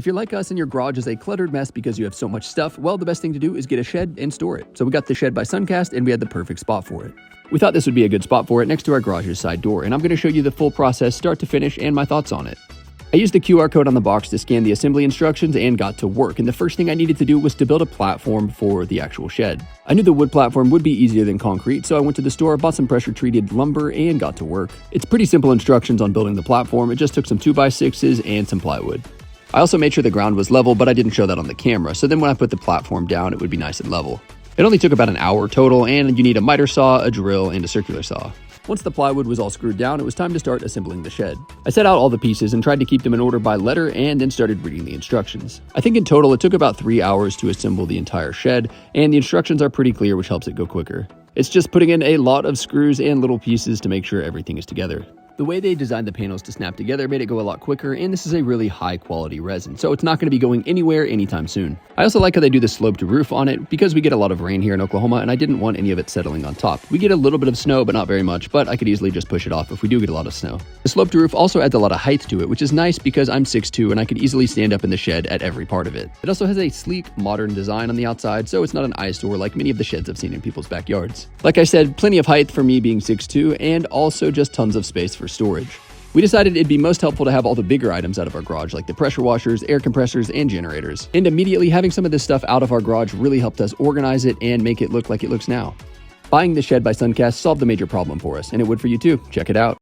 If you're like us and your garage is a cluttered mess because you have so much stuff, well, the best thing to do is get a shed and store it. So we got the shed by Suncast and we had the perfect spot for it. We thought this would be a good spot for it next to our garage's side door, and I'm going to show you the full process start to finish and my thoughts on it. I used the QR code on the box to scan the assembly instructions and got to work, and the first thing I needed to do was to build a platform for the actual shed. I knew the wood platform would be easier than concrete, so I went to the store, bought some pressure-treated lumber, and got to work. It's pretty simple instructions on building the platform. It just took some 2x6s and some plywood. I also made sure the ground was level, but I didn't show that on the camera, so then when I put the platform down, it would be nice and level. It only took about an hour total, and you need a miter saw, a drill, and a circular saw. Once the plywood was all screwed down, it was time to start assembling the shed. I set out all the pieces and tried to keep them in order by letter and then started reading the instructions. I think in total it took about 3 hours to assemble the entire shed, and the instructions are pretty clear, which helps it go quicker. It's just putting in a lot of screws and little pieces to make sure everything is together. The way they designed the panels to snap together made it go a lot quicker, and this is a really high quality resin, so it's not going to be going anywhere anytime soon. I also like how they do the sloped roof on it because we get a lot of rain here in Oklahoma and I didn't want any of it settling on top. We get a little bit of snow, but not very much, but I could easily just push it off if we do get a lot of snow. The sloped roof also adds a lot of height to it, which is nice because I'm 6'2" and I could easily stand up in the shed at every part of it. It also has a sleek, modern design on the outside, so it's not an eyesore like many of the sheds I've seen in people's backyards. Like I said, plenty of height for me being 6'2", and also just tons of space for storage. We decided it'd be most helpful to have all the bigger items out of our garage, like the pressure washers, air compressors, and generators. And immediately having some of this stuff out of our garage really helped us organize it and make it look like it looks now. Buying the shed by Suncast solved the major problem for us, and it would for you too. Check it out.